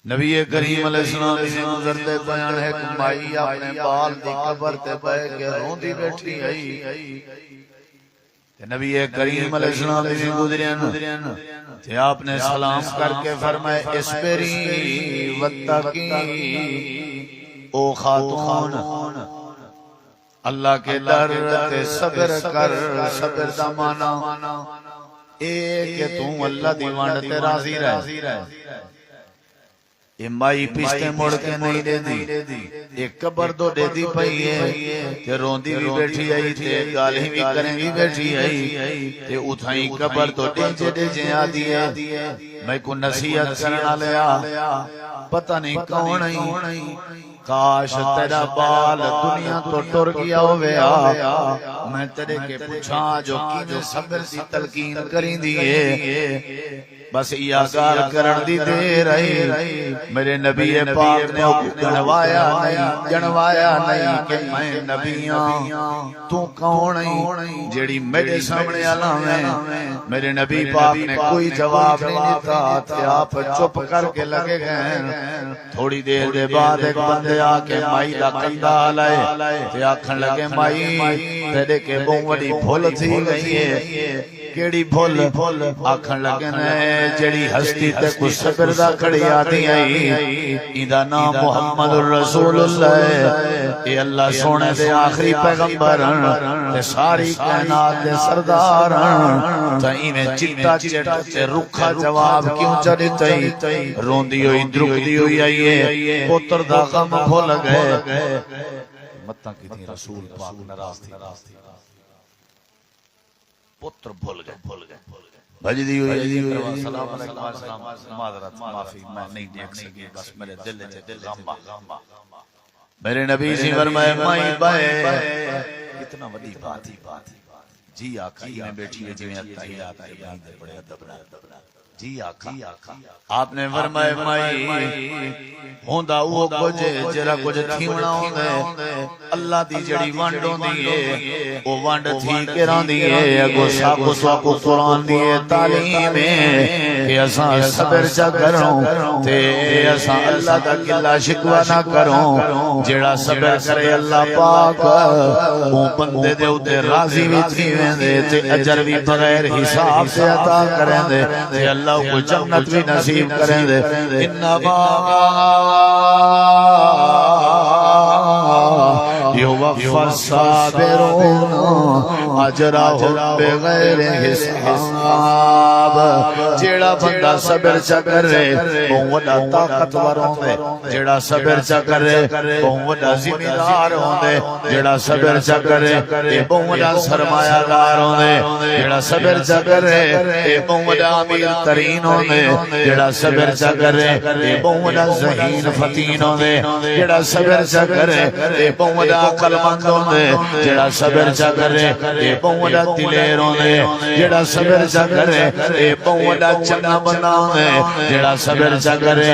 نبی کریم علیہ السلام سے گزرتے بیان ہے کہ مائی اپنے بال دی قبر تے بیٹھ کے روندی بیٹھی آئی نبی کریم علیہ السلام سے گزرین تے آپ نے سلام کر کے فرمائے اسبری واتقی او خاتون اللہ کے در تے صبر کر صبر دا مانا اے کہ تو اللہ دی وانڈ تے راضی رہ یہ مائی پشتے مڑ کے نہیں دے دی ایک قبر دو دے دی پئی ہے کہ روندی بھی بیٹھی آئی تے گالیں بھی کریں بھی بیٹھی آئی تے اتھائیں قبر تو دے جے آدھی ہے میں کو نصیحت کرنا لیا پتہ نہیں کون آئی کاش تیرا بال دنیا تو ٹر گیا ہویا میں تیرے کے پوچھا جو کی صبر دی تلقین کریں دیئے بس یہ گال کرن دی دے رہی میرے نبی پاک نے جنوایا نہیں کہ میں نبیاں تو کون نہیں جیڑی میرے سامنے علامیں میرے نبی پاک نے کوئی جواب نہیں دیتا تھے آپ چپ کر کے لگے گئے تھوڑی دیر دے بعد ایک بندے آکے مائی دا کندہ لائے تے آکھن لگے مائی تیرے کے بوڑی بھول تھی گئی ہے کیڑی بھول آکھن لگے نے جڑی ہستی تے کچھ صبر دا کھڑی آتی آئی ایدہ نام محمد الرسول اللہ اے اللہ سونے دے آخری پیغمبر تے ساری کائنات دے سردار تا ایمیں چٹا چٹا تے رکھا جواب کیوں چلی تئی روندی ہوئی درکدی ہوئی آئیے پتر دا غم کھول گئے متہ کی تھی رسول پاک نراز تھی پتر بھول گئے بھجدی ہوئی سلام علیکم معذرت معافی میں نہیں دیکھ سکی بس میرے دل غم میرے نبی سی فرمائے مائی بائے کتنا وڈی بات جی آقا میں بیٹھی ہے جی میں اتحیات کے بعد بڑے ادب جی آقا آپ نے فرمائے مائی ہوندا وہ کچھ جڑا کچھ تھیونا ہوندا اللہ دی جڑی وانڈ ہوندی ہے او وانڈ تھی کراندی ہے اگو ساکو قرآن دی تعلیم ہے کہ اساں صبر چا کروں تے اساں اللہ دا گلا شکوا نہ کروں جڑا صبر کرے اللہ پاک او بندے دے اوتے راضی وی تھی ویندے تے اجر وی بغیر حساب سے عطا کریندے تے اللہ کو جنت بھی نصیب کریں دے انما یوفی الصابرون اجرهم بغیر حساب جیڑا بندہ صبر چا کرے وہ وڈا طاقتور ہوندے جیڑا صبر چا کرے وہ وڈا ذمہ دار ہوندے جیڑا صبر چا کرے وہ وڈا سرمایہ دار ہوندے جیڑا صبر چا کرے وہ وڈا امیر ترین ہوندے جیڑا صبر چا کرے وہ وڈا ذہین فتین ہوندے جیڑا صبر چا کرے وہ وڈا عقل مند ہوندے جیڑا صبر چا کرے وہ وڈا دلیر ہوندے جیڑا صبر چا کرے وہ وڈا چنگا بندہ ہوندے جیڑا صبر چا کرے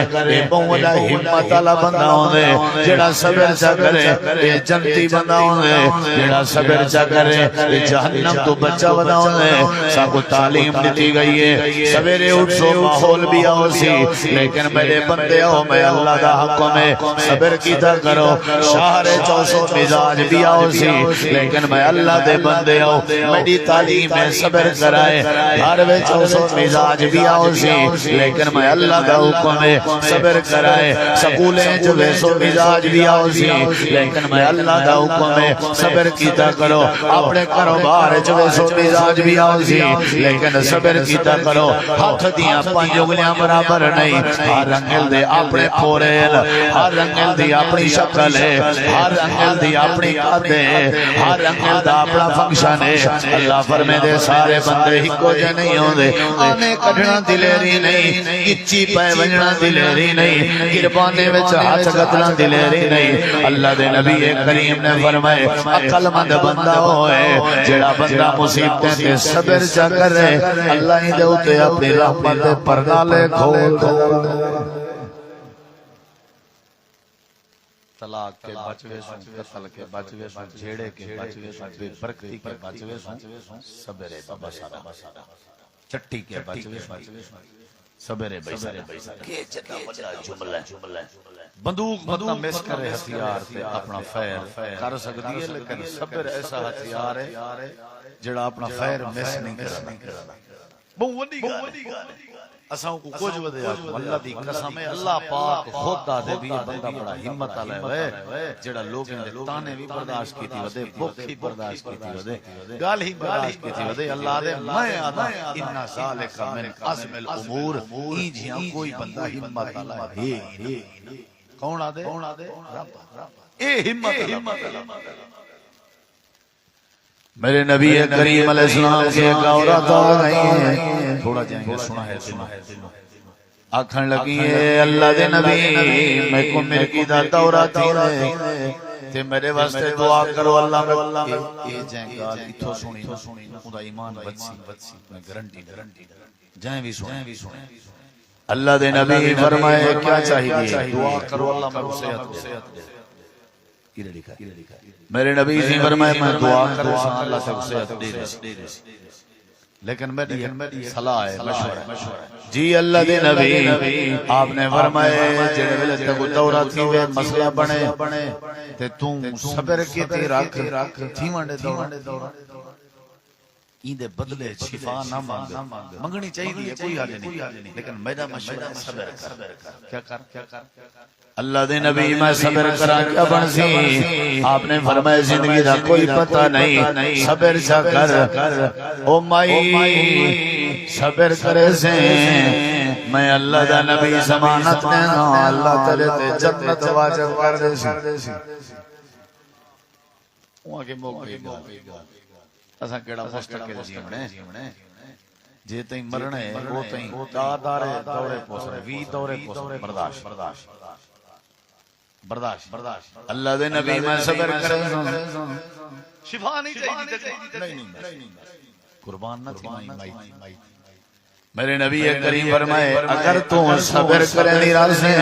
وہ وڈا ہمت والا بندہ ہوندے جیڑا صبر چا کرے جنتی بندہ ہوندے جیڑا صبر چا کرے جہنم تو بچا بندہ ہوندے ساکو تعلیم دتی گئی ہے سویرے اٹھ سو ماحول بھی آؤ سی لیکن میرے بندے ہو میں اللہ دا حق میں صبر کیتا کرو شہر 400 مزاج بھی آؤ سی لیکن میں اللہ دے بندے ہو میری تعلیم میں صبر کرائے گھر میں 400 مزاج بھی آؤ سی لیکن میں اللہ دا حکم میں صبر کرائے سکولیں جو 200 مزاج بھی آؤ سی لیکن میں اللہ دا حکم میں صبر کیتا کرو اپنے کاروبار 200 مزاج بھی آؤ سی لیکن صبر کیتا کرو ہاتھ دیاں 5 انگلیاں برابر نہیں ہر رنگل دے اپنے پھوریل ہر رنگل دی اپنی شکل ہے ہر رنگل دی اپنی قد ہے ہر رنگل دا اپنا فنکشن ہے اللہ فرمے دے سارے بندے ہی کو جے نہیں ہوں دے آنے کڑھنا دلیری نہیں کچی پائے ونجنا دلیری نہیں گربانے وچ ہاتھ گتنا دلیری نہیں اللہ دے نبی کریم نے فرمائے عقل مند بندہ ہوئے جڑا بندہ مصیبتیں تے صبر چا کرے اللہ ہی دے ہوتے اپنی رحمت دے پردالے کھول طلاق کے بچوے سن قتل کے بچوے سن جھیڑے کے بچوے سن بے برکتی کے بچوے سن صبر بابا سارا چٹی کے بچوے سن صبر ہے بھائی کہ جدا بڑا جملہ ہے بندوق مطلب مس کرے ہتھیار تے اپنا فیر کر سکتی ہے لیکن صبر ایسا ہتھیار ہے جڑا اپنا فیر مس نہیں کرنا بہت وڈی گل ہے اساں کو کچھ ودیا اللہ دی قسم ہے اللہ پاک خود دا دے بھی بندہ بڑا ہمت والا ہے جڑا لوگوں دے تانے بھی برداشت کیتی ودے بھوک بھی برداشت کیتی ودے گال ہی برداشت کیتی ودے اللہ دے میں آدا ان ذالک من عزم الامور ای جیاں کوئی بندہ ہمت والا ہے کون آدے رب اے ہمت والا میرے نبی کریم علیہ السلام کی ایک عورت آ گئی ہے تھوڑا جائیں سنا ہے آکھن لگی ہے اللہ دے نبی میں کو مرگی دا دورہ تھی رہے تے میرے واسطے دعا کرو اللہ میں اے جائیں گال اتھو سنی خدا ایمان بچی میں گرنٹی جائیں بھی سنیں اللہ دے نبی فرمائے کیا چاہیے دعا کرو اللہ میں صحت دے میرے نبی سے فرمائے میں دعا کروں اللہ سے صحت دے دے لیکن میری صلاح ہے مشورہ جی اللہ دے نبی آپ نے فرمائے جڑے ویلے تے دورہ تھی وے مسئلہ بنے تے تو صبر کیتی رکھ تھی وانڈے دورہ ایندے بدلے شفا نہ منگنی چاہیے کوئی حال نہیں لیکن میرا مشورہ صبر کر کیا کر اللہ دے نبی میں صبر کرا کیا بن سی آپ نے فرمایا زندگی دا کوئی پتہ نہیں صبر چا کر او مائی صبر کرے سے میں اللہ دا نبی ضمانت دینا اللہ تیرے تے جنت واجب کر دے سی وہاں کے موقع گا اساں کیڑا مستقل جیونے جے تئیں مرنے او تئیں دارے دورے پوسرے وی دورے پوسرے برداشت اللہ دے نبی میں صبر کرے شفا نہیں چاہیے نہیں قربان نہ تھی مائی میرے نبی کریم فرمائے اگر تو صبر کرے نیراز سے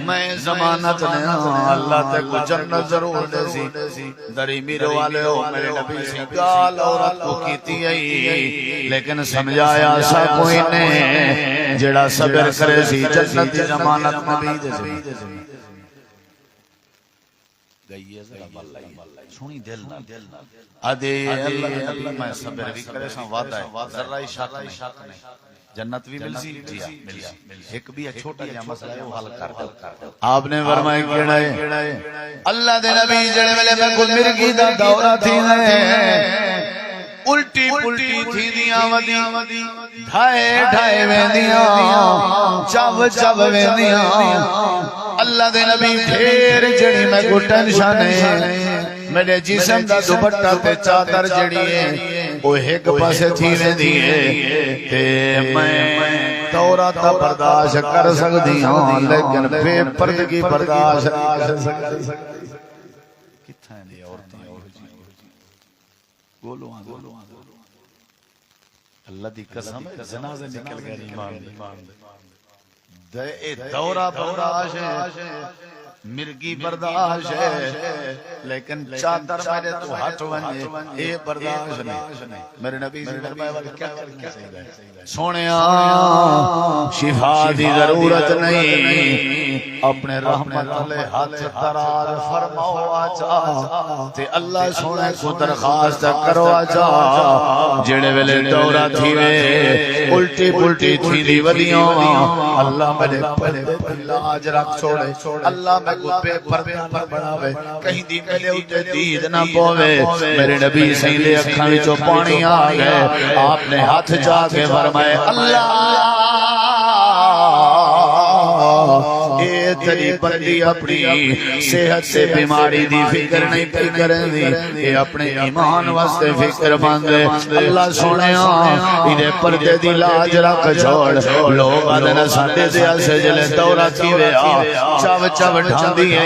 میں ضمانت لینا اللہ تے کو جنت ضرور دے سی دری میرے والے ہو میرے نبی سے گال عورت کو کیتی ہے لیکن سمجھایا سا کوئی نے جڑا صبر کرے سی جنت دی ضمانت نبی دے سی گئی ہے سنی دل نہ آدھے اللہ میں صبر بھی کرے ساں وعدہ ہے ذرہ شک نہیں جنت بھی مل سی جی مل ایک بھی چھوٹا جا مسئلہ ہے وہ حل کر آپ نے فرمایا کیڑا ہے اللہ دے نبی جڑے ویلے میں کو مرگی دا دورہ تھی ہے الٹی پلٹی تھی دیاں ودی ڈھائے ویندیاں چو ویندیاں اللہ دے نبی پھر جڑی میں کو ٹینشن ہے میرے جسم دا دوپٹہ تے چادر جڑی ہے وہ ایک پاسے تھی ویندی ہے تے میں دورہ تا برداشت کر سکتی ہوں لیکن بے پردگی برداشت کر سکتی کتھاں دی عورتیں گولو اللہ دی قسم جنازے نکل گئے ایمان دے دورہ برداشت ہے مرگی برداشت ہے لیکن چادر میرے تو ہاتھ ونجے اے برداشت نہیں میرے نبی سے فرمایا والا کیا کرنا چاہیے سونیا شفا دی ضرورت نہیں اپنے رحمت لے ہاتھ دراز فرماؤ آجا تے اللہ سونے کو درخواست کرو آجا جڑے ویلے دورہ تھی وے الٹی پلٹی تھی دی ودیوں اللہ میرے پردے پر لاج رکھ چھوڑے اللہ میں کو بے پردے پر بڑھاوے کہیں دی میرے اٹھے دید نہ پوے میرے نبی سیدے اکھاں وچوں پانی آ گئے آپ نے ہاتھ جا کے فرمائے اللہ اے تری بندی اپنی صحت سے بیماری دی فکر نہیں پی کریں دی اے اپنے ایمان واسطے فکر مانگے اللہ سونیا انہیں پردے دی لاج رکھ چھوڑ لوگ آدھنا ساندے دیا سے جلے دورہ تھی وے چو ڈھان دی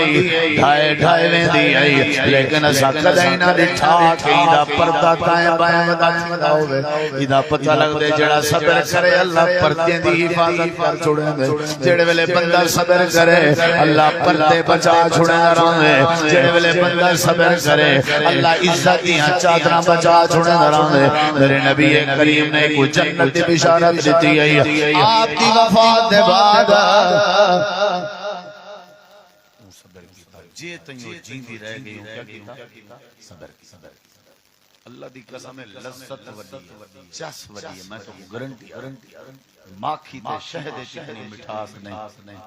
آئی ڈھائے وین دی آئی لیکن اسا کدائی نہ ڈٹھا کہ ایدہ پردہ تائیں بائیں مدہ تھی ہوئے ایدہ پتہ لگ دے جڑا صبر کرے اللہ پردے دی حفاظت کر چھوڑیں دے جڑے ویلے بندہ صبر کرے اللہ پردے بچا چھڑے نرانے جڑے ویلے بندہ صبر کرے اللہ عزت دیاں چادراں بچا چھڑے نرانے میرے نبی کریم نے کوئی جنت دی بشارت دیتی ہے آپ دی وفات دے بعد صبر کیتا جے تیوں جیندی رہ گئی کیا کیتا صبر کیتا اللہ دی قسم لذت وڈی چس وڈی میں تو گارنٹی ماکھی تے شہد اتنی مٹھاس نہیں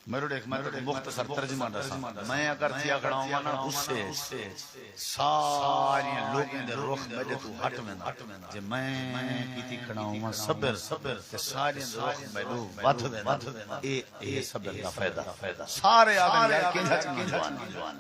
میرے دیکھ مختصر ترجمہ دسا میں اگر تھیا کھڑا ہوں نا اس سے ساری لوگوں دے رخ میرے تو ہٹ میں جے میں کیتی کھڑا ہوں صبر تے سارے رخ میرے ودھ وے اے صبر دا فائدہ سارے آدم یار کینجوان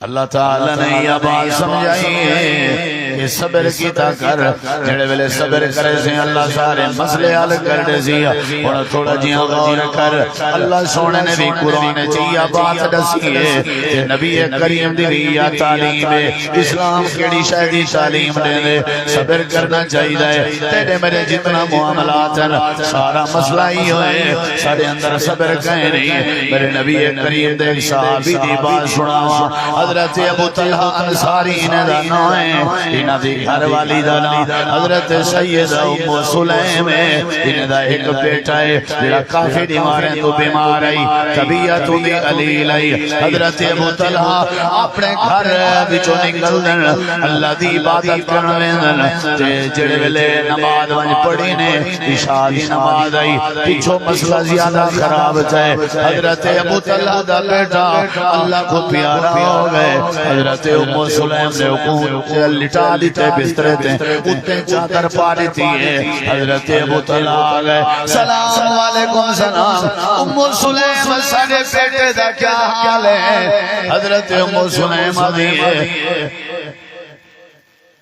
اللہ تعالی نے یہ بات سمجھائی ہے کہ صبر کیتا کر جڑے ویلے صبر کرے سے اللہ سارے مسئلے حل کر دے سی اور تھوڑا جیاں غور کر اللہ سونے نے بھی قرآن چ یہ بات دسی ہے کہ نبی کریم دی یہ تعلیم اسلام کیڑی شے دی تعلیم دے صبر کرنا چاہیے تیرے میرے جتنا معاملات ہیں سارا مسئلہ ہی ہوئے سارے اندر صبر کہیں نہیں میرے نبی کریم دے صحابی دی بات سناواں حضرت ابو طلحہ انصاری نے دا نام ہے انہاں دی گھر والی دا نام حضرت سیدہ ام سلیم ہے انہاں دا ایک بیٹا ہے جڑا کافی بیمار ہے تو بیمار ہے طبیعت دی علیل ہے حضرت ابو طلحہ اپنے گھر وچوں نکلدن اللہ دی عبادت کرن ویندن تے جڑے ویلے نماز ونج پڑھی نے عشاء دی نماز آئی پیچھے مسئلہ زیادہ خراب ہے حضرت ابو طلحہ دا بیٹا اللہ کو پیارا ہو گئے حضرت ام سلیم نے حکم لٹا دیتے بسترے تے اتنے چادر پا دیتی ہے حضرت ابو طلحہ آگئے سلام علیکم سلام ام سلیم سارے بیٹے دا کیا حال ہے حضرت ام سلیم آدھی ہے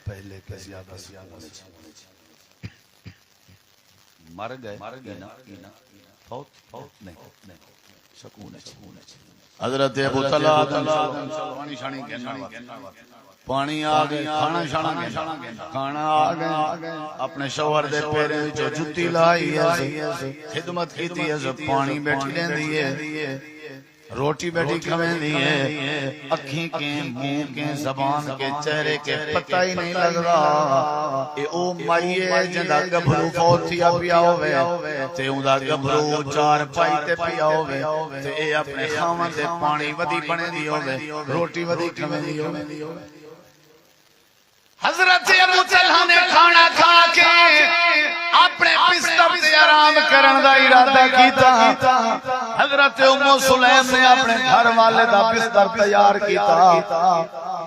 پہلے کے زیادہ مر گئے فوت نہیں سکون ہے حضرت ابو طلحہ پانی شانی پانی آگئے کھانا آگئے اپنے شوہر دے پیرے جو جتی لائی ہے خدمت کیتی ہے پانی بیٹھی لیں دیئے روٹی بیٹھی کھویں دیئے اکھیں کے منہ کے زبان کے چہرے کے پتہ ہی نہیں لگ رہا اے او مائیے جندہ گبھرو فوت تھیا پیا ہوئے تے اندہ گبھرو چار پائی تے پیا ہوئے تے اے اپنے خامن دے پانی ودی بنے دی ہوئے روٹی ودی کھویں دی ہوئے حضرت ابو طلحہ نے کھانا کھا کے اپنے بستر تے آرام کرن دا ارادہ کیتا حضرت ام سلیم نے اپنے گھر والے دا بستر تیار کیتا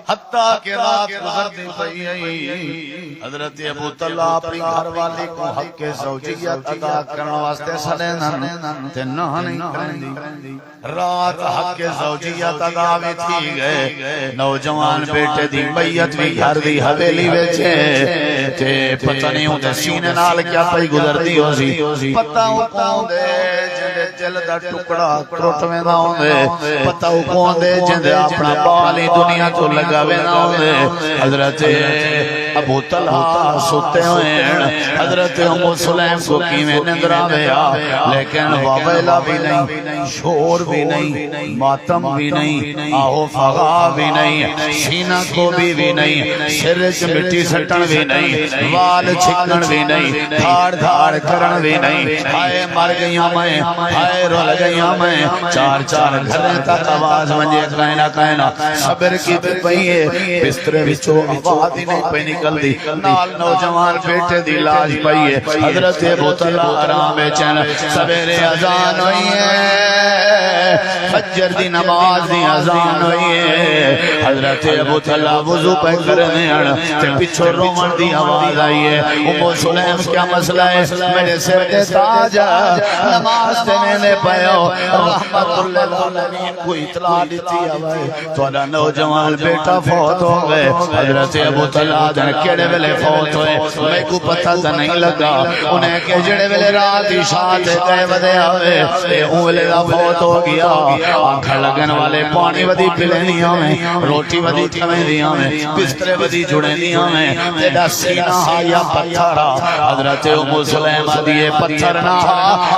حتیٰ کہ رات گزرتی پئی حضرت ابو طلحہ اپنی گھر والی کو حق زوجیت ادا کرنے واسطے سلینن تے نہ نہیں کرندی رات حق زوجیت ادا بھی تھی گئے نوجوان بیٹے دی میت بھی گھر دی حویلی وچے تے پتہ نہیں ہوندے سینے نال کیا پئی گزردی ہو سی پتہ ہوندے جندے دل دا ٹکڑا ٹوٹویں دا ہوندے پتہ ہوندے جندے اپنا بال ہی دنیا تو لگاویں نہ ہوندے حضرت ابو طلحہ سوتے ہوئے ہیں حضرت ام سلیم کو کیویں نیندر آویا لیکن واویلا بھی نہیں شور بھی نہیں ماتم بھی نہیں آہو فغا بھی نہیں سینہ کو بھی نہیں سر چ مٹی سٹن بھی نہیں وال چھکن بھی نہیں دھاڑ دھاڑ کرن بھی نہیں ہائے مر گئیاں میں ہائے رول گئیاں میں چار چار گھریں تک آواز ونجے کہنا صبر کی پئیے بسترے وچوں آواز ہی نہیں پئی نکل دی نال نوجوان بیٹے دی لاش پئیے حضرت ابو طلحہ آرام چن سویرے اذان ہوئی ہے فجر دی نماز دی اذان ہوئی ہے حضرت ابو طلحہ وضو پہ کرنے تے پیچھے رومن دی آواز آئی ہے ام سلیم کیا مسئلہ ہے میرے سر تے تاج نماز دینے لے پئیو رحمت للعالمین کو اطلاع دیتی ہے تو نوجوان بیٹا فوت ہو گئے حضرت ابو طلحہ دن کیڑے ویلے فوت ہوئے میں کو پتہ تھا نہیں لگا انہیں کہ جڑے ویلے رات عشاء تے گئے ودے آوے اے ویلے دا فوت ہو گیا گیا آنکھا لگن والے پانی ودی پلینیاں میں روٹی ودی کھویندیاں میں بسترے ودی جڑیندیاں میں تیرا سینہ یا پتھرا حضرت ام سلیمہ دیے پتھر نہ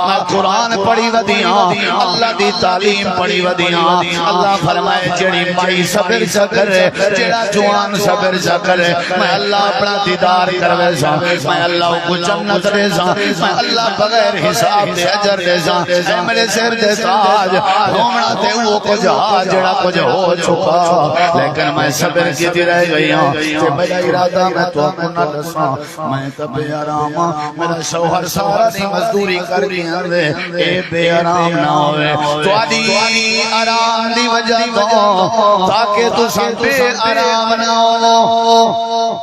میں قرآن پڑھی ودیاں اللہ دی تعلیم پڑھی ودیاں اللہ فرمائے جڑی مائی صبر سا کرے جڑا جوان صبر سا کرے میں اللہ اپنا دیدار کروے سا میں اللہ کو جنت دے سا میں اللہ بغیر حساب دے اجر دے سا اے میرے سر دے تاج ہومنا تے وہ کچھ جڑا کچھ ہو چکا لیکن میں صبر کی رہ گئی ہوں تے میرا ارادہ میں تو کو نہ دساں میں تے بے آرام میرا شوہر سارا دی مزدوری کر گیا دے اے بے آرام نہ ہوئے تو آدھی آرام دی وجہ تو تاکہ تو سب بے آرام نہ ہو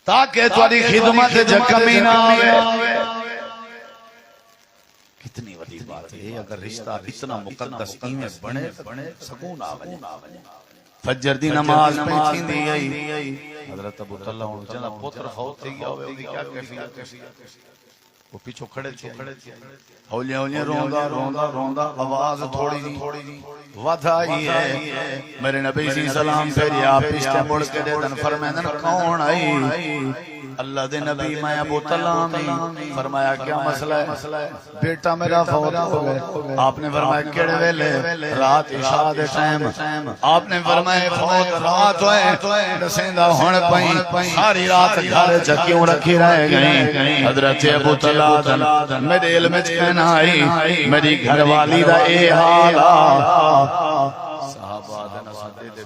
تاکہ تاری خدمت جکمی نہ ہوئے کتنی وڈی بات ہے اگر رشتہ اتنا مقدس میں بنے سکون آوے فجر دی نماز پڑھی دی آئی حضرت ابو طلحہ انہوں چندہ پوتر فوت تھی گیا ہوئے ہوگی کیا کیفیت وہ پیچھو کھڑے تھے ہولیاں روندہ آواز تھوڑی وعدہ آئی ہے میرے نبی صلی اللہ علیہ وسلم پھر یا پشتے مڑ کے دے دن فرمیدن کون آئی اللہ دے نبی میں ابو طلحہ میں فرمایا کیا مسئلہ ہے بیٹا میرا فوت ہو گئے آپ نے فرمایا کیڑے ویلے رات عشاء دے ٹائم آپ نے فرمایا فوت رات ہوئے رسیندہ ہون پائیں ساری رات گھر چکیوں رکھی رہ گئیں حضرت ابو طلحہ میرے علم کہنا آئی میری گھر والی دا اے حالا صحابہ دن صدے دے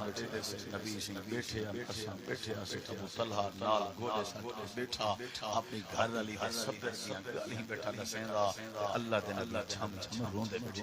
نبی سنگ بیٹھے ابو طلحہ نال گوڑے ساتھ بیٹھا اپنی گھر علی دے صبر دیاں گالی بیٹھا نسیندہ اللہ دے نبی چھم روندے بیٹھے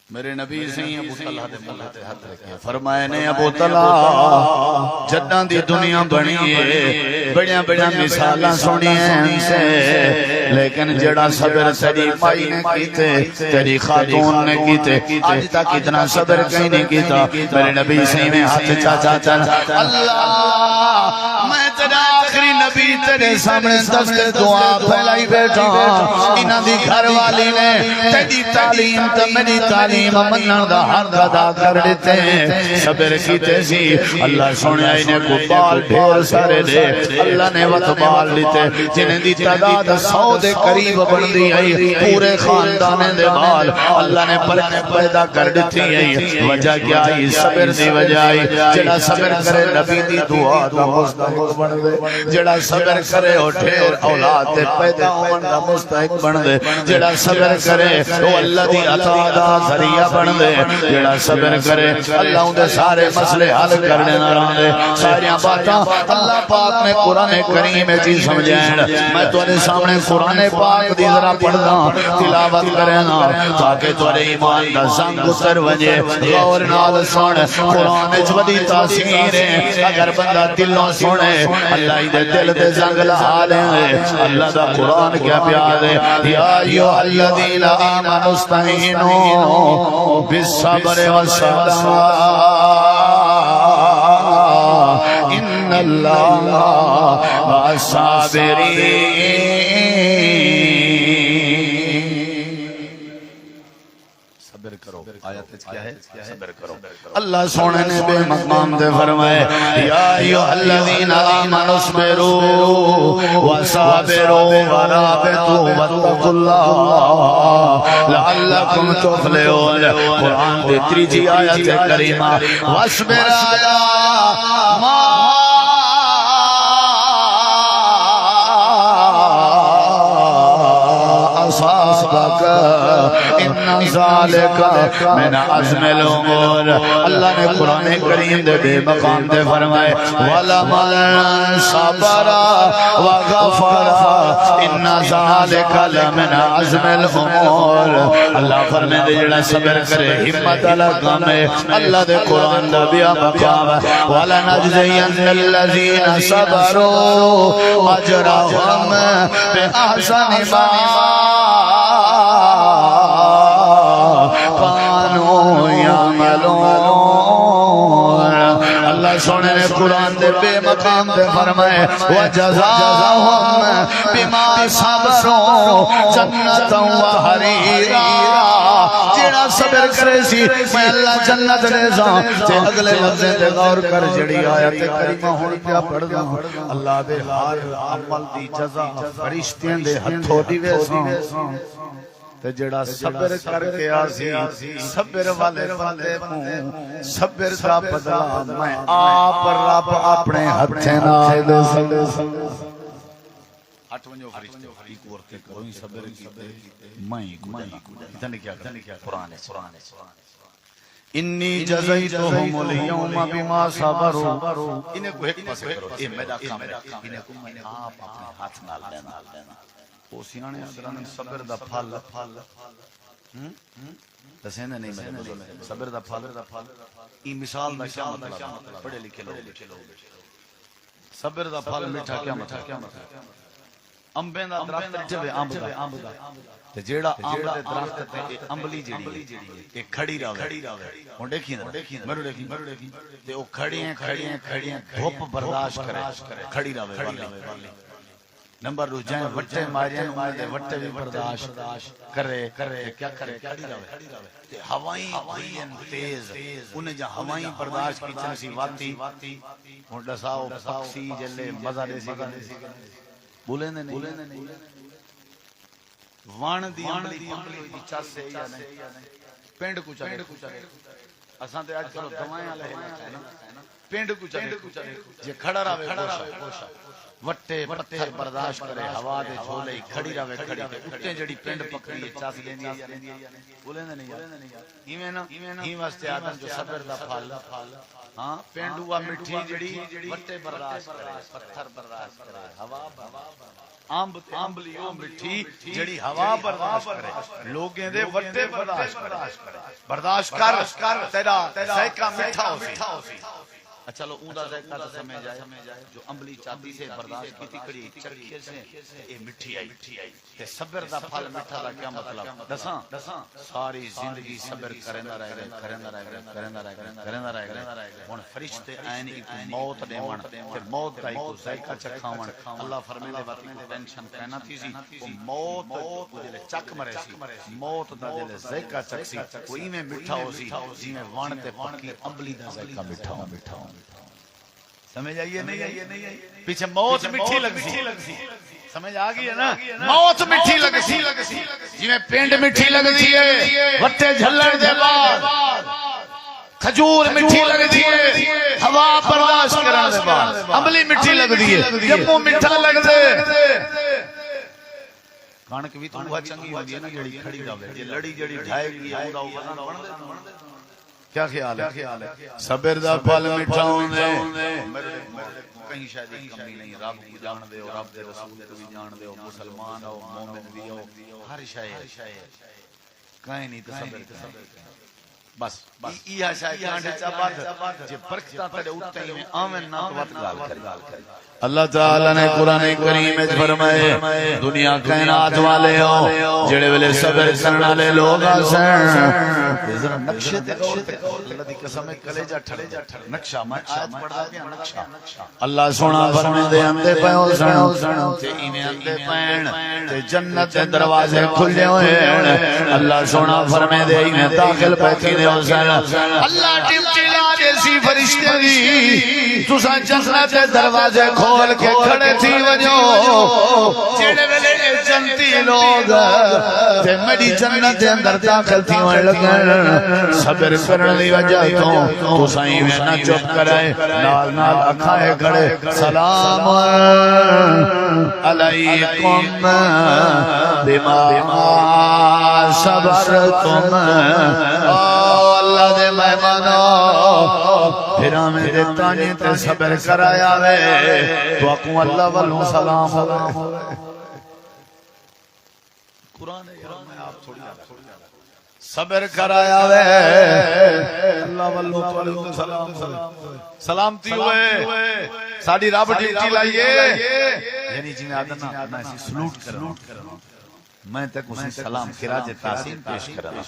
میرے نبی سے ابو طلحہ دے ملہ تے ہاتھ رکھے فرمائے نے ابو طلحہ جداں دی دنیا بنی ہے بڑیاں مثالاں سنی ہیں ان سے لیکن جڑا صبر تیری مائی نے کیتے تیری خاتون نے کیتے آج تک اتنا صبر کہیں نہیں کیتا میرے نبی سے میں ہاتھ چاچا اللہ میں تیرا آخری نبی تیرے سامنے دست دعا پھیلائی بیٹھا انہاں دی گھر والی نے تیری تعلیم تو میری تعلیم منن دا حق ادا کر دیتے ہیں صبر کیتے سی اللہ سنیا انہیں کو بال ڈھیر سارے دے اللہ نے وقت بال لیتے جنہیں دی تعداد 100 دے قریب بن دی آئی پورے خاندانے دے بال اللہ نے برکت پیدا کر دیتی آئی وجہ کیا آئی صبر دی وجہ آئی جڑا صبر کرے نبی دی دعا دا مستحق بن دے جڑا صبر کرے اور ڈھیر اولاد دے پیدا ہومن دا مستحق بن دے جڑا صبر کرے وہ اللہ دی عطا دا ذریعہ بن دے جڑا صبر کرے اللہ ان دے سارے مسئلے حل کرنے نہ رہا دے ساریاں باتاں اللہ پاک نے قرآن کریم میں چیز سمجھائیں میں تو انہیں سامنے قرآن پاک دی ذرا پڑھنا تلاوت کرنا تاکہ تو انہیں ایمان دا زنگ اتر ونجے غور نال سن قرآن اجودی تاثیر ہے اگر بندہ دلوں سنے اللہ ہی دے دل دے زنگ لہا لیں اللہ دا قرآن کیا پیار ہے یا ایوہ الذین آمنوا استعینوا بالصبر والصلاة ان اللہ مع الصابرین صبر کرو آیت کیا ہے صبر کرو اللہ سونے نے بے مقام دے فرمائے یا ایوہ الذین آمنوا اصبروا وصابروا ورابطوا واتقوا اللہ لعلکم تفلحون قرآن دے تیجی آیت کریمہ واصبر علی ما اصابک ان ذالک من عزم الامور اللہ نے قرآن کریم دے بے مقام دے فرمائے وَلَمَنْ صَبَرَ وَغَفَرَ ان ذالک لمن عزم الامور اللہ فرمائے دے جڑا صبر کرے ہمت لگام اللہ دے قرآن دے بے مقام وَلَنَجْزِيَنَّ الَّذِينَ صَبَرُوا أَجْرَهُمْ بِأَحْسَنِ مَا كانوا يعملون اللہ سونے نے قرآن دے بے مقام دے فرمائے وَجَزَاهُمْ بِمَا صَبَرُوا جَنَّةً وَحَرِيرًا جیڑا صبر کرے سی میں اللہ جنت دے ساں تے اگلے لفظ تے غور کر جڑی آیت کریمہ ہن پیا پڑھدا اللہ دے ہر عمل دی جزا فرشتیاں دے ہتھوں دی ویساں تے جڑا صبر کر کے آسی صبر والے بندے کو صبر دا بدلہ میں آپ رب اپنے ہتھیں نال دے ہٹ ونجو فرشتے کی کورتے کرو صبر کیتے میں اتنے کیا قرآن انی جزیتہم اليوم بما صبروا انہیں کو حکمت سے کرو اے میرا کام ہے انہیں کو میں آپ اپنے ہاتھ نال لینا وہ سیانے ادران صبر دا پھل دسینے نہیں میں صبر دا پھل یہ مثال دا کیا مطلب پڑھے لکھے لوگ صبر دا پھل میٹھا کیا مطلب امبیں دا درخت جوے امب دا تے جیڑا امب دے درخت تے امبلی جیڑی اے کھڑی راوے ہن دیکھی نا مرو دیکھی تے او کھڑیاں دھوپ برداشت کرے کھڑی راوے والی نمبر 2 جائیں وٹے ماریاں انہاں دے وٹے بھی برداشت کرے کیا کرے کھڑی راوے تے ہوائیں تیز انہیں جہاں ہوائیں برداشت کی چنسی واتی ہن دساؤ پکسی جلے مزہ دے سی بولے نہیں وان دی امبلی دی چاسے یا نہیں پینڈ کو چلے اساں تے اج کل دوائیں لے پینڈ کو چلے جے کھڑا راوے کوشا وٹے پتھر برداشت کرے ہوا دے جھولے کھڑی راوے کھڑی تے اٹھے جڑی پینڈ پکڑی چاس لیندی بولے نہیں ایویں نا ہی واسطے آدم جو صبر دا پھل ہاں پینڈوا مٹھی جڑی وٹے برداشت کرے پتھر برداشت کرے ہوا آمبلی او مٹھی جڑی ہوا برداشت کرے لوگیں دے وٹے برداشت کر تیرا ذائقہ میٹھا ہو سی چلو اوندا ذائقہ تو سمجھ جائے جو امبلی چاتی سے برداشت کی کڑی چرکے سے اے مٹھی آئی تے صبر دا پھل میٹھا دا کیا مطلب دساں ساری زندگی صبر کرندا رہے ہن فرشتے آئیں ایک موت دیون تے موت دا ایک ذائقہ چکھاون اللہ فرمائے وقت کو ٹینشن کہنا تھی سی وہ موت دے چک مرے سی موت دا دل ذائقہ چک سی کوئی میں میٹھا ہو سی جویں وان تے پکی امبلی دا ذائقہ میٹھا سمجھ آئیے نہیں پیچھے موت مٹھی لگ سی سمجھ آ گئی ہے نا موت مٹھی لگ سی جویں پینڈ مٹھی لگ دی ہے وٹے جھلن دے بعد کھجور مٹھی لگ دی ہے ہوا برداشت کرن دے بعد امبلی مٹھی لگ دی ہے جموں میٹھا لگ دے کانک بھی تو چنگی ہوندی ہے نا جڑی کھڑی راوے جے لڑی جڑی ڈھائے گی اوندا او وزن بن دے کیا خیال ہے صبر دا پھل میٹھا ہوندے کہیں شاید کمی نہیں رب کو جان دے اور رب دے رسول کو بھی جان دے مسلمان ہو مومن بھی ہو ہر شے کہیں نہیں تو صبر بس یہ شاید کانڈے چابات جے برکتاں تے اوتے میں آمن نہ تو وقت گال کر اللہ تعالی نے قرآن کریم میں فرمائے دنیا کائنات والے ہو جڑے ویلے صبر کرنے والے لوگ آسن ذرا نقشے تے غور کرو اللہ دی قسم ہے کلیجہ ٹھڑے نقشہ میں آیت پڑھدا پیا نقشہ اللہ سونا فرمائے دے اندے پیو سن تے ایویں اندے پین تے جنت دے دروازے کھلے ہوئے اللہ سونا فرمائے دے ایویں داخل پے دے حسین اللہ ڈیوٹی لا دے سی فرشتے دی تساں جنت دے دروازے کھول کے کھڑے تھی ونجو جڑے ویلے جنتی لوگ تے میری جنت دے اندر داخل تھی ون لگن صبر کرن دی وجہ تو سائیں میں نہ چپ کرائے نال اکھائے کھڑے سلام علیکم بما صبرتم اللہ دے مہمانو پھر ہمیں دے تانے تے صبر کرایا وے تو اکوں اللہ والوں سلام ہوئے قرآن ہے یار میں آپ تھوڑی صبر کرایا وے اللہ والوں تو سلام ہوئے سلامتی ہوئے ساڑی رب ڈیوٹی لائیے یعنی جی میں آدھنا میں اسی سلوٹ کرنا میں تے کسی سلام خراج تحسین پیش کرنا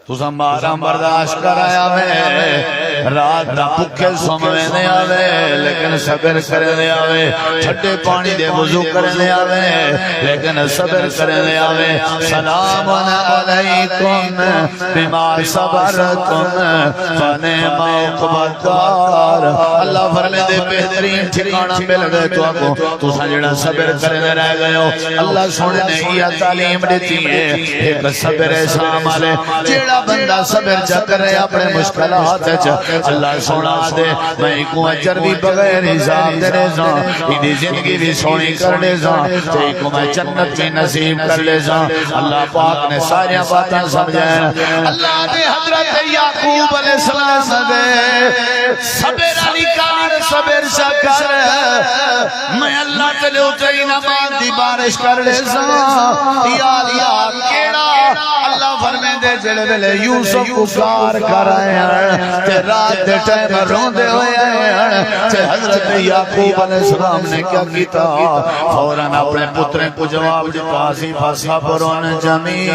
تو ہمارا برداشت کرایا میں رات دا بھوکے سومنے نہیں آوے لیکن صبر کرنے آوے ٹھنڈے پانی دے وضو کرنے آوے لیکن صبر کرنے آوے سلام علیکم بما صبرتم فنعم عقبی الدار اللہ فرمائے دے بہترین ٹھکانہ مل گئے تو آپ تو جڑا صبر کرنے رہ گئے ہو اللہ سونے نے یہ تعلیم دیتی ہے ایک صبر شام والے جڑا بندہ صبر چا کرے اپنے مشکلات اللہ سونا دے میں کو اجر بھی بغیر حساب دے سا دی زندگی بھی سونی کر لے سا تے کو میں جنت بھی نصیب کر لے سا اللہ پاک نے ساری باتیں سمجھائیں اللہ دے حضرت یعقوب علیہ السلام دے صبر علی کار صبر چا کر میں اللہ تے اٹھئی نماز دی بارش کر لے سا یا اللہ کیڑا اللہ فرمائے دے جڑے ویلے یوسف کو گار کر آئے ہیں تے رات دے ٹائم روندے ہوئے ہیں تے حضرت یعقوب علیہ السلام نے کیا کیتا فوراً اپنے پترے کو جواب دیتا سی فصبرن جمیل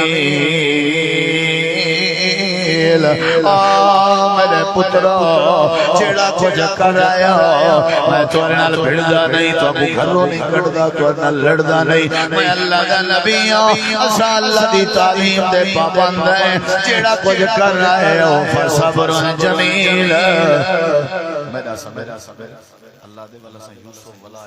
میرے پترا جیڑا کچھ کر آیا میں تورے نال بھڑدا نہیں تو ابو گھروں نہیں کڑدا تو نال لڑدا نہیں میں اللہ دا نبی ہوں اسا اللہ دی تعلیم دے پابند ہیں جیڑا کچھ کر رہا ہے فصبر جمیل میرا صبر اللہ دے والا سے یوسف ولا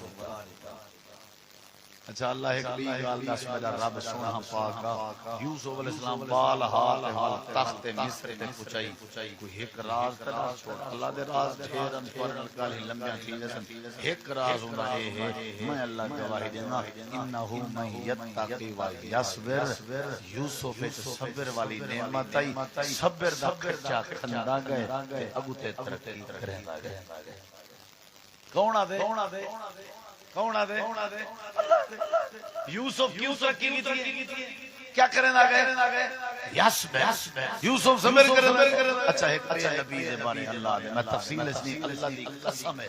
اچھا اللہ ایک بھی گال دس میرا رب سونا پاکا یوسف علیہ السلام بال حال تخت مصر تے پچائی کوئی ایک راز تنا چھوڑ اللہ دے راز ڈھیرن پرن گالی لمبیاں چیزیں ایک راز ہونا ہے میں اللہ گواہی دینا انہو من یتقی و یصبر یوسف وچ صبر والی نعمت آئی صبر دا خرچہ کھندا گئے اگو تے ترقی کریندا گئے کون آدے کون آدے یوسف کیوں ترقی کی تھی کیا کریں آگئے یصبر یوسف صبر کریں اچھا ایک نبی دے بارے اللہ دے میں تفصیل اس لیے اللہ دی قسم ہے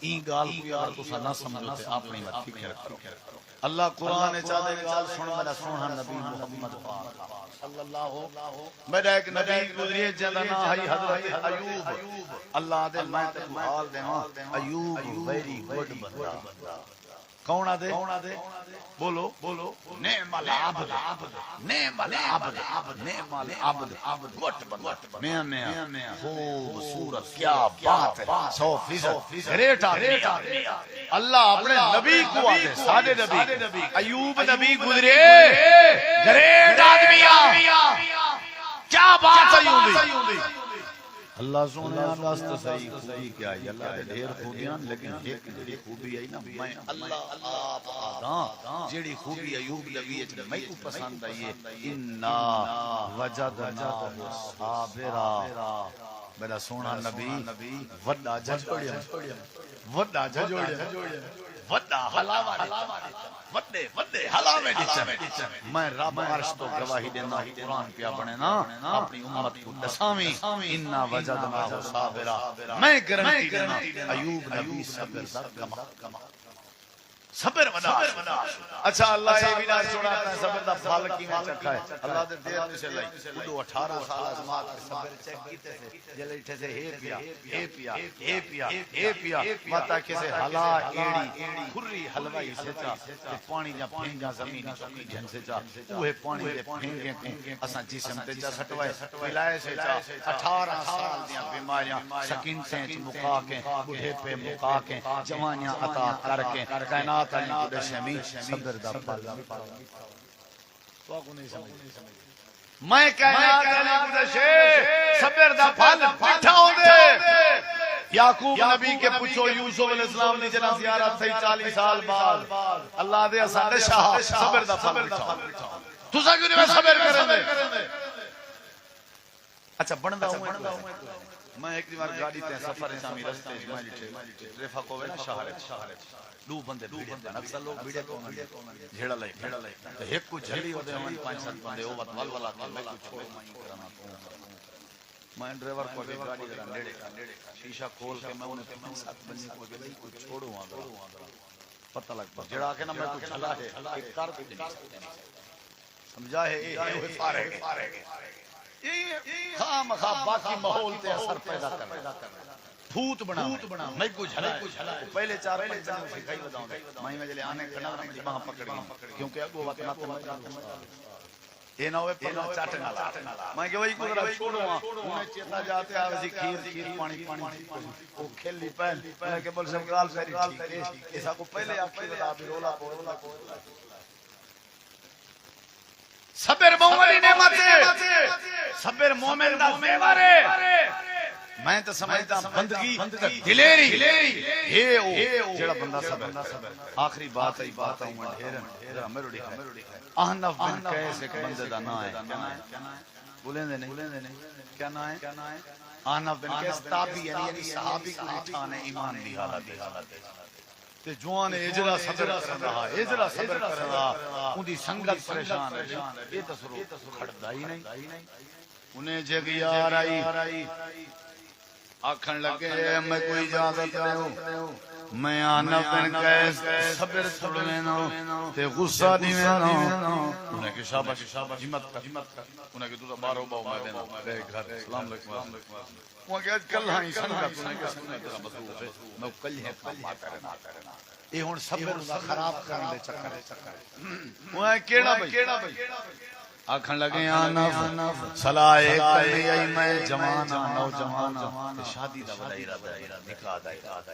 این گال کو یار تو نہ سمجھو تے اپنی مت فکر کرو اللہ قرآن چاہتے گال سن میرا سونا نبی محمد پاک صلی اللہ میرا ایک نبی گزریے جنہ ہے حضرت ایوب اللہ دے میں تے حال دے ایوب ویری گڈ بندہ کون آدے بولو نعم العبد نعم العبد نعم العبد گٹ بندہ میاں خوبصورت کیا بات ہے 100% گریٹ آدمی اللہ اپنے نبی کو آدے سادے نبی ایوب نبی گزرے گریٹ آدمی کیا بات ہے اللہ سونے آناس تو صحیح خوبی کیا ہے اللہ دے ڈھیر خوبیاں لیکن ایک جڑی خوبی آئی نا میں اللہ آپ آدھاں جڑی خوبی ایوب نبی ہے میں کو پسند آئیے اِنَّا وَجَدْنَاهُ صَابِرًا میرا سونا نبی وڈا جھجوڑیا وڈا وڈے حلاوے دیچے میں رب عرش تو گواہی دینا قرآن پیا بنے نا اپنی امت کو دسامی اِنَّا وَجَدْنَاهُ صَابِرًا میں گرنٹی دینا ایوب نبی صبر دا کما صبر ودا اچھا اللہ یہ بھی نہ سناتا ہے صبر دا پھل کیویں چکھا ہے اللہ دے دیر سے لئی وہ 18 سال ازمات صبر چیک کیتے تھے جلے اٹھے سے اے پیا متا کسے ہلا ایڑی کھری حلوائی سے چا تے پانی جا پھینگا زمین چوکی جن سے چا اوے پانی دے پھینگے تے اساں جسم تے چا سٹوائے پلائے سے چا 18 سال دیاں بیماریاں سکین سے مکا کے بوڑھے پہ مکا کے جوانیاں عطا کر کے کائنات صبر دا پھل تو کو نہیں سمجھ میں کائنات علی قدشے صبر دا پھل میٹھا ہوندے یعقوب نبی کے پوچھو یوسف علیہ السلام دی جنا زیارت تھی 40 سال بعد اللہ دے اساں شاہ صبر دا پھل میٹھا تساں کیوں نہیں صبر کرندے اچھا بندا ہوں میں ایک بار گاڑی تے سفر اسامی رستے میں لٹھے ٹریفک ہوے نا شہر دو بندے اکثر لوگ بیڑے کو جھیڑا لے تو ایک کو جھلی ہوتے ہیں 5-7 بندے وہ ول ولا کے میں کچھ چھوڑ نہیں کرنا میں ڈرائیور کو گاڑی ذرا نیڑے شیشہ کھول کے میں انہیں 5-7 بندے کو کہ کوئی چھوڑو وہاں پتہ لگ پا جڑا کہ نا میں کچھ ہلا ہے ایک کار کو نہیں سمجھا ہے یہ فارغ خام خواہ باقی ماحول تے اثر پیدا کرنا پھوت بنا میں کچھ پہلے 4-5 دن سکھائی بتاؤں میں جلے آنے کنا میں باں پکڑ گئی کیونکہ اگو وقت نہ یہ نہ ہوئے پہلا چاٹ نہ لا میں کہ وہی کو ذرا چھوڑو انہیں چیتا جاتے ہیں ویسی کھیر پانی وہ کھیل لی پہل میں کہ بول سب گال ساری ٹھیک ہے ایسا کو پہلے آپ کی بتا بھی رولا صبر مومن نعمت صبر مومن دا زیور میں تو سمجھتا بندگی دلیری یہ او جڑا بندہ صبر آخری بات ہے بات ہوں ڈھیر میرو دکھائے احنف بن قیس ایک بندے دا نا ہے بولیں دے نہیں کیا نا ہے احنف بن قیس تابعی یعنی صحابی کو اٹھانے ایمان دی حالت تے جوان اجرا صبر کر رہا ان دی سنگت پریشان ہے یہ تصور کھڑدا ہی نہیں انہیں جگہ یار آئی آکھن لگے میں کوئی اجازت نہیں میں آنا بن قیس صبر چھڑنے نو تے غصہ نہیں میں انہیں کہ شاباش ہمت کر انہیں کہ تو بارو باو میں دینا بے گھر سلام علیکم وہ کہ کل ہاں سنگت انہیں کہ سنگت تیرا مصروف ہے میں کل ہے کام کرنا یہ ہن صبر خراب کرنے چکر وہ کیڑا بھائی آکھن لگے آنف صلاح کرنی آئی میں جوانا نوجوانا شادی دا بڑا ارادہ نکاح دا ارادہ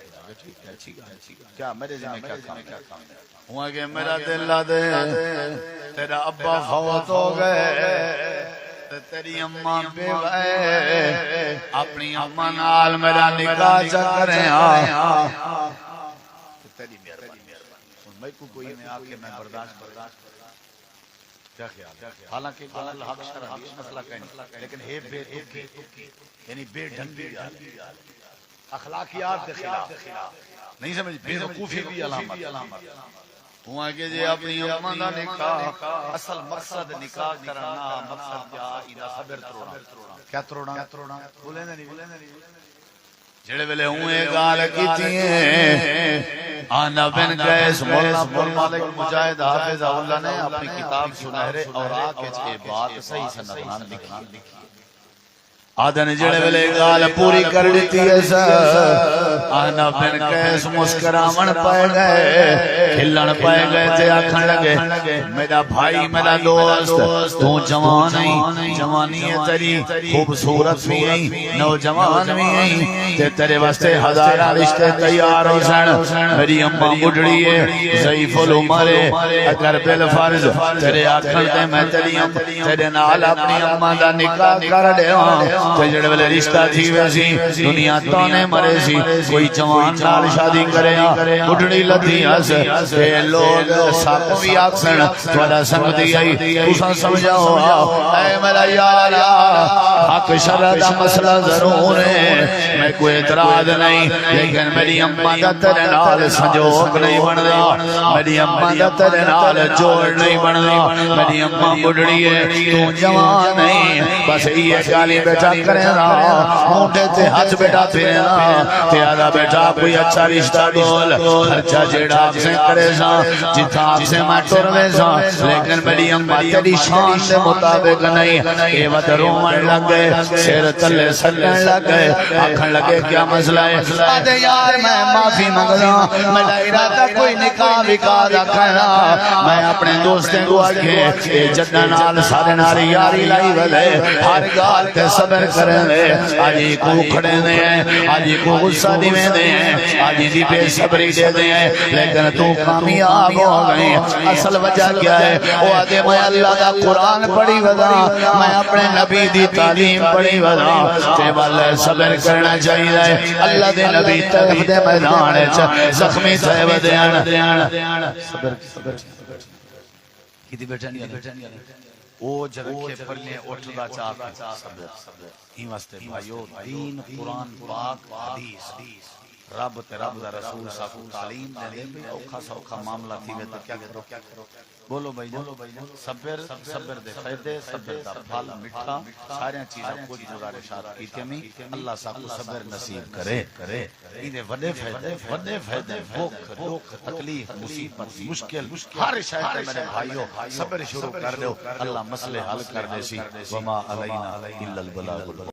کیا میرے ذمہ کیا کام ہوا کہ میرا دل دے تیرا ابا فوت ہو گئے تیری اماں بیوہ اپنی اماں نال میرا نکاح چکریں تیری مہربانی میں کوئی میں آکے میں برداشت کیا خیال حالانکہ اللہ حق شرح مسئلہ کہیں لیکن ہے بے تکی یعنی بے ڈھنگی اخلاقیات دے خلاف نہیں سمجھ بے وقوفی بھی علامت ہوا کہ جے اپنی اماں دا نکاح اصل مقصد نکاح کرنا مقصد کیا ایدہ صبر تروڑا کیا تروڑا بولیں نہیں جڑے ویلے ہوئے گال کیتی ہیں آنا بن قیس مولا مالک مجاہد حافظ اللہ نے اپنی کتاب سنہرے اوراق کے بات صحیح سندان لکھی آدھن جڑے ویلے گال پوری کر دیتی ہے سر آنا بن قیس مسکرامن پائے گئے کھلن پائے گئے تے آکھن لگے میرا بھائی میرا دوست تو جوان ہیں جوانی ہے تیری خوبصورت بھی ہیں نوجوان بھی ہیں تے تیرے واسطے ہزارہ رشتے تیار ہو سن میری اماں بڑھڑی ہے ضعیف العمر ہے اگر بالفرض تیرے آکھن تے میں تیرے نال اپنی اماں دا نکاح کر دیواں جڑے والے رشتہ تھی ویسی دنیا تانے مرے سی کوئی جوان نال شادی کرے بڑھڑی لدھی ہس تے لوگ سب بھی آکھن تھوڑا سنگ دی آئی تساں سمجھاؤ اے میرا یار حق شرع دا مسئلہ ضرور ہے میں کوئی اعتراض نہیں لیکن میری اماں دا تیرے نال سنجوگ نہیں بندا میری اماں دا تیرے نال جوڑ نہیں بندا میری اماں بڑھڑی ہے تو جوان نہیں بس یہ گالی بیٹھا کرے مونڈے تے ہاتھ بیٹا پھرنا تیارا بیٹا کوئی اچھا رشتہ بول خرچہ جیڑا آپ سے کرے سا جتا آپ سے میں ٹوروے سا لیکن میری اماں تیری شان دے مطابق نہیں اے وقت رومن لگ گئے سیر تلے سلن لگ گئے آکھن لگے کیا مسئلہ ہے آدھے یار میں معافی مانگنا میرا ارادہ کوئی نکاح وکاح رکھنا میں اپنے دوستیں کو آگے اے جدہ نال سارے ناری یاری لائی والے ہر گال تے صبر کرے آجی کو کھڑے دے ہیں آجی کو غصہ دیوے دے ہیں آجی دی بے صبری دے دے ہیں لیکن تو کامیاب ہو گئے اصل وجہ کیا ہے وہ آدھے میں اللہ دا قرآن پڑھی ودا میں اپنے نبی دی تعلیم پڑھی ودا تے والے صبر کرنا چاہیے اللہ دے نبی طرف دے میدان زخمی تھے ودیان صبر کیتی بیٹھانی او جرکے پرلے اٹھدا چاہتا صبر ہی واسطے بھائیو دین قرآن پاک حدیث رب تے رب دا رسول ساکو تعلیم دے دے بھی اوکھا سوکھا معاملہ تھی وے تے کیا کرو بولو بھائی جان صبر صبر دے فائدے صبر دا پھل میٹھا سارے چیزاں کچھ گزارشات کیتے میں اللہ ساکو صبر نصیب کرے اینے وڈے فائدے بھوک دکھ تکلیف مصیبت مشکل ہر شے تے میرے بھائیو صبر شروع کر دیو اللہ مسئلے حل کر دے سی وما علینا الا البلاغ